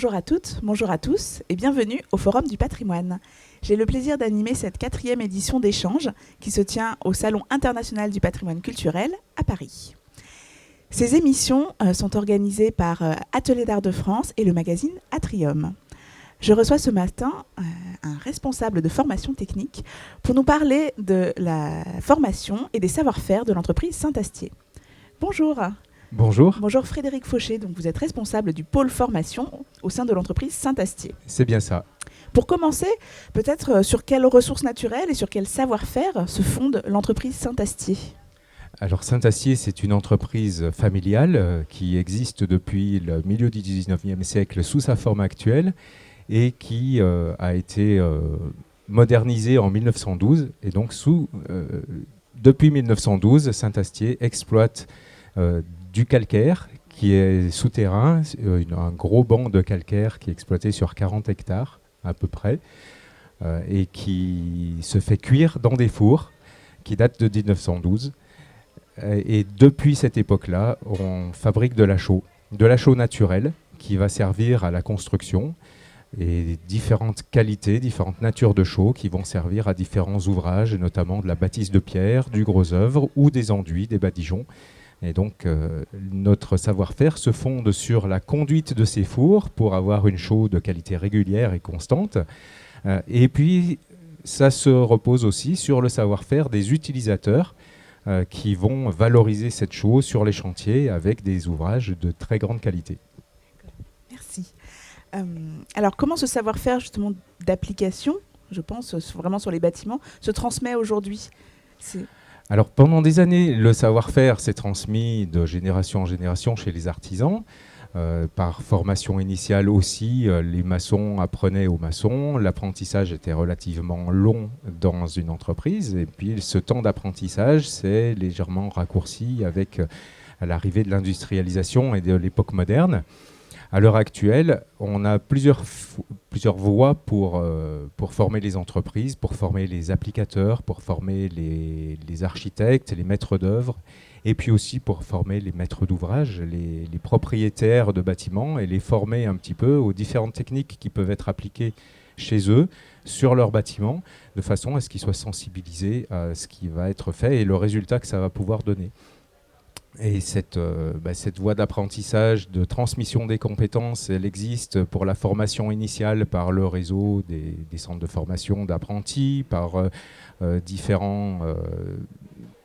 Bonjour à toutes, bonjour à tous et bienvenue au Forum du patrimoine. J'ai le plaisir d'animer cette 4e édition d'échange qui se tient au Salon international du patrimoine culturel à Paris. Ces émissions sont organisées par Atelier d'Art de France et le magazine Atrium. Je reçois ce matin un responsable de formation technique pour nous parler de la formation et des savoir-faire de l'entreprise Saint-Astier. Bonjour. Bonjour. Bonjour Frédéric Fauché, donc vous êtes responsable du pôle formation au sein de l'entreprise Saint-Astier. C'est bien ça. Pour commencer, peut-être sur quelles ressources naturelles et sur quel savoir-faire se fonde l'entreprise Saint-Astier ? Alors Saint-Astier, c'est une entreprise familiale qui existe depuis le milieu du 19e siècle sous sa forme actuelle et qui a été modernisée en 1912. Et donc depuis 1912, Saint-Astier exploite du calcaire qui est souterrain, un gros banc de calcaire qui est exploité sur 40 hectares à peu près et qui se fait cuire dans des fours qui datent de 1912. Et depuis cette époque-là, on fabrique de la chaux naturelle qui va servir à la construction et différentes qualités, différentes natures de chaux qui vont servir à différents ouvrages, notamment de la bâtisse de pierre, du gros œuvre ou des enduits, des badigeons. Et donc, notre savoir-faire se fonde sur la conduite de ces fours pour avoir une chaux de qualité régulière et constante. Et puis, ça se repose aussi sur le savoir-faire des utilisateurs qui vont valoriser cette chaux sur les chantiers avec des ouvrages de très grande qualité. Merci. Alors, comment ce savoir-faire justement d'application, je pense vraiment sur les bâtiments, se transmet aujourd'hui ? Alors pendant des années, le savoir-faire s'est transmis de génération en génération chez les artisans. Par formation initiale aussi, les maçons apprenaient aux maçons. L'apprentissage était relativement long dans une entreprise. Et puis ce temps d'apprentissage s'est légèrement raccourci avec l'arrivée de l'industrialisation et de l'époque moderne. À l'heure actuelle, on a plusieurs voies pour former les entreprises, pour former les applicateurs, pour former les architectes, les maîtres d'œuvre, et puis aussi pour former les maîtres d'ouvrage, les propriétaires de bâtiments, et les former un petit peu aux différentes techniques qui peuvent être appliquées chez eux, sur leur bâtiment, de façon à ce qu'ils soient sensibilisés à ce qui va être fait et le résultat que ça va pouvoir donner. Et cette voie d'apprentissage, de transmission des compétences, elle existe pour la formation initiale par le réseau des centres de formation d'apprentis, par différents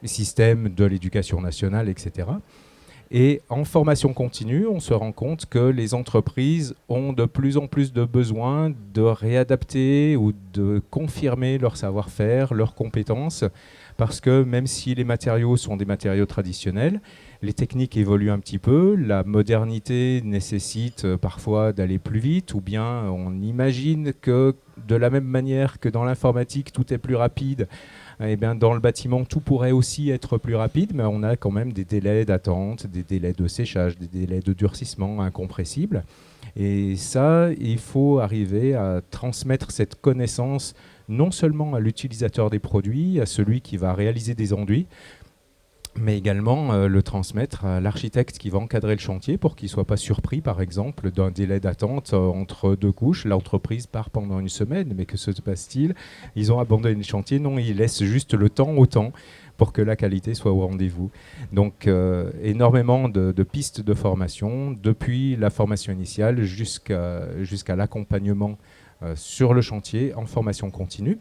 systèmes de l'éducation nationale, etc. Et en formation continue, on se rend compte que les entreprises ont de plus en plus de besoin de réadapter ou de confirmer leur savoir-faire, leurs compétences, parce que même si les matériaux sont des matériaux traditionnels, les techniques évoluent un petit peu, la modernité nécessite parfois d'aller plus vite, ou bien on imagine que de la même manière que dans l'informatique, tout est plus rapide, eh bien, dans le bâtiment, tout pourrait aussi être plus rapide, mais on a quand même des délais d'attente, des délais de séchage, des délais de durcissement incompressibles. Et ça, il faut arriver à transmettre cette connaissance non seulement à l'utilisateur des produits, à celui qui va réaliser des enduits, mais également le transmettre à l'architecte qui va encadrer le chantier pour qu'il ne soit pas surpris, par exemple, d'un délai d'attente entre deux couches. L'entreprise part pendant une semaine, mais que se passe-t-il ? Ils ont abandonné le chantier. Non, ils laissent juste le temps au temps pour que la qualité soit au rendez-vous. Donc, énormément de pistes de formation, depuis la formation initiale jusqu'à l'accompagnement sur le chantier en formation continue.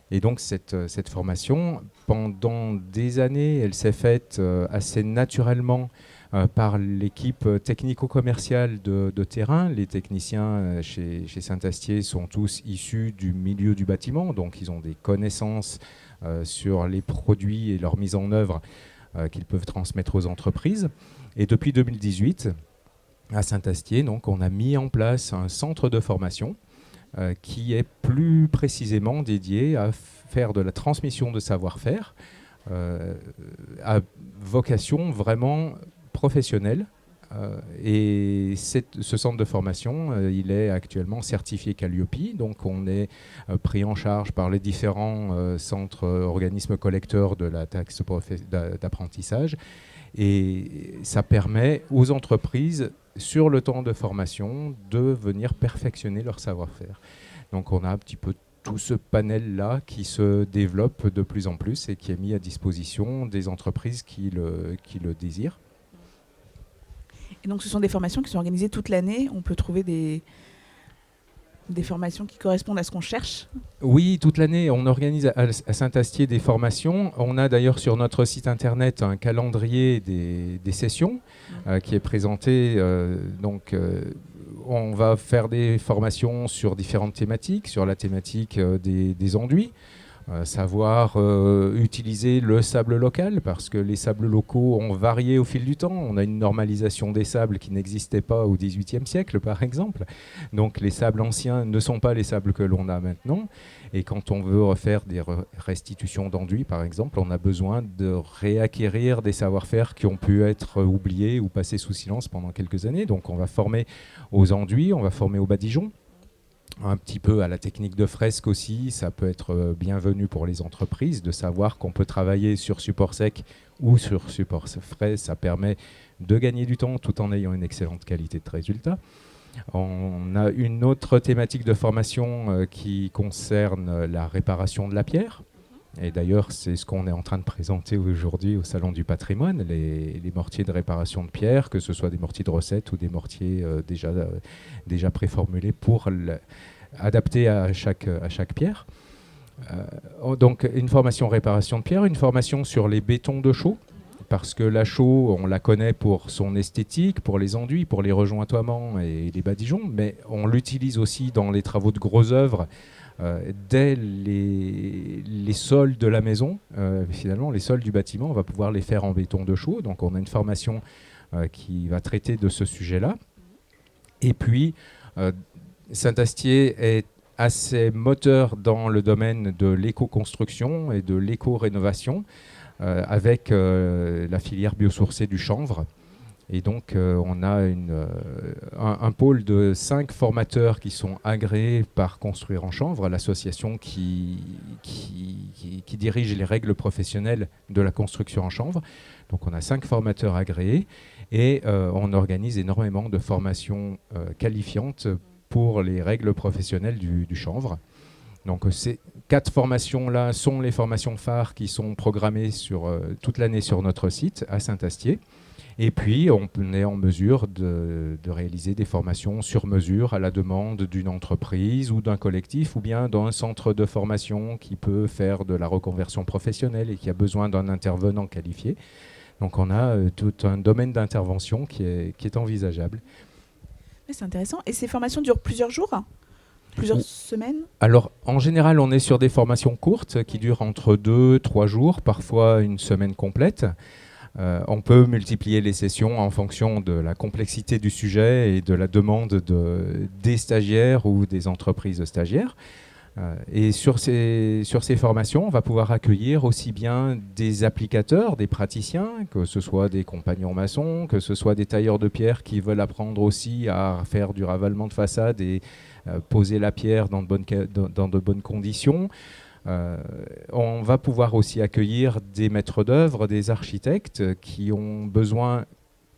Et donc cette formation, pendant des années, elle s'est faite assez naturellement par l'équipe technico-commerciale de terrain. Les techniciens chez Saint-Astier sont tous issus du milieu du bâtiment, donc ils ont des connaissances sur les produits et leur mise en œuvre qu'ils peuvent transmettre aux entreprises. Et depuis 2018, à Saint-Astier, donc, on a mis en place un centre de formation qui est plus précisément dédié à faire de la transmission de savoir-faire à vocation vraiment professionnelle, Et ce centre de formation, il est actuellement certifié Calliope, donc on est pris en charge par les différents centres, organismes collecteurs de la taxe d'apprentissage. Et ça permet aux entreprises, sur le temps de formation, de venir perfectionner leur savoir-faire. Donc on a un petit peu tout ce panel-là qui se développe de plus en plus et qui est mis à disposition des entreprises qui le désirent. Et donc ce sont des formations qui sont organisées toute l'année. On peut trouver des formations qui correspondent à ce qu'on cherche. Oui, toute l'année, on organise à Saint-Astier des formations. On a d'ailleurs sur notre site internet un calendrier des sessions qui est présenté. On va faire des formations sur différentes thématiques, sur la thématique des enduits. Savoir utiliser le sable local, parce que les sables locaux ont varié au fil du temps. On a une normalisation des sables qui n'existait pas au XVIIIe siècle, par exemple. Donc les sables anciens ne sont pas les sables que l'on a maintenant. Et quand on veut refaire des restitutions d'enduits, par exemple, on a besoin de réacquérir des savoir-faire qui ont pu être oubliés ou passés sous silence pendant quelques années. Donc on va former aux enduits, on va former aux badigeons, un petit peu à la technique de fresque aussi. Ça peut être bienvenu pour les entreprises de savoir qu'on peut travailler sur support sec ou sur support frais. Ça permet de gagner du temps tout en ayant une excellente qualité de résultat. On a une autre thématique de formation qui concerne la réparation de la pierre. Et d'ailleurs, c'est ce qu'on est en train de présenter aujourd'hui au Salon du patrimoine, les mortiers de réparation de pierre, que ce soit des mortiers de recette ou des mortiers déjà préformulés pour adapter à chaque pierre. Donc une formation réparation de pierre, une formation sur les bétons de chaux, parce que la chaux, on la connaît pour son esthétique, pour les enduits, pour les rejointoiements et les badigeons, mais on l'utilise aussi dans les travaux de grosses œuvres. Dès les sols de la maison, finalement les sols du bâtiment, on va pouvoir les faire en béton de chaux. Donc on a une formation qui va traiter de ce sujet-là. Et puis Saint-Astier est assez moteur dans le domaine de l'éco-construction et de l'éco-rénovation avec la filière biosourcée du chanvre. Et donc, on a un pôle de 5 formateurs qui sont agréés par Construire en Chanvre, l'association qui dirige les règles professionnelles de la construction en chanvre. Donc, on a 5 formateurs agréés et on organise énormément de formations qualifiantes pour les règles professionnelles du chanvre. Donc, ces 4 formations-là sont les formations phares qui sont programmées toute l'année sur notre site à Saint-Astier. Et puis, on est en mesure de réaliser des formations sur mesure à la demande d'une entreprise ou d'un collectif, ou bien d'un centre de formation qui peut faire de la reconversion professionnelle et qui a besoin d'un intervenant qualifié. Donc, on a tout un domaine d'intervention qui est envisageable. C'est intéressant. Et ces formations durent plusieurs jours ? Plusieurs semaines ? Alors, en général, on est sur des formations courtes qui durent entre 2-3 jours, parfois une semaine complète. On peut multiplier les sessions en fonction de la complexité du sujet et de la demande des stagiaires ou des entreprises stagiaires. Et sur ces formations, on va pouvoir accueillir aussi bien des applicateurs, des praticiens, que ce soit des compagnons maçons, que ce soit des tailleurs de pierre qui veulent apprendre aussi à faire du ravalement de façade et poser la pierre dans de bonnes conditions. On va pouvoir aussi accueillir des maîtres d'œuvre, des architectes qui ont besoin,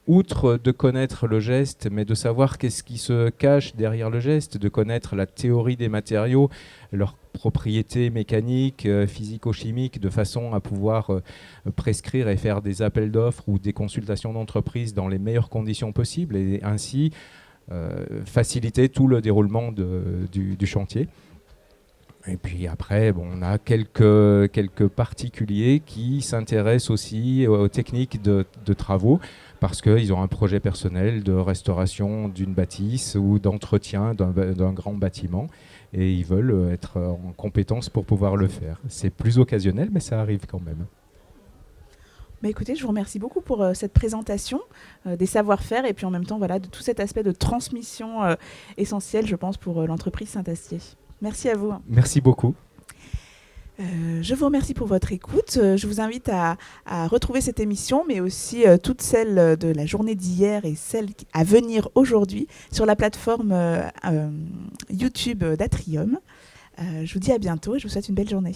outre de connaître le geste, mais de savoir qu'est-ce qui se cache derrière le geste, de connaître la théorie des matériaux, leurs propriétés mécaniques, physico-chimiques, de façon à pouvoir prescrire et faire des appels d'offres ou des consultations d'entreprise dans les meilleures conditions possibles et ainsi faciliter tout le déroulement du chantier. Et puis après, on a quelques particuliers qui s'intéressent aussi aux techniques de travaux parce qu'ils ont un projet personnel de restauration d'une bâtisse ou d'entretien d'un grand bâtiment et ils veulent être en compétence pour pouvoir le faire. C'est plus occasionnel, mais ça arrive quand même. Écoutez, je vous remercie beaucoup pour cette présentation des savoir-faire et puis en même temps de tout cet aspect de transmission essentiel, je pense, pour l'entreprise Saint-Astier. Merci à vous. Merci beaucoup. Je vous remercie pour votre écoute. Je vous invite à retrouver cette émission, mais aussi toutes celles de la journée d'hier et celles à venir aujourd'hui sur la plateforme YouTube d'Atrium. Je vous dis à bientôt et je vous souhaite une belle journée.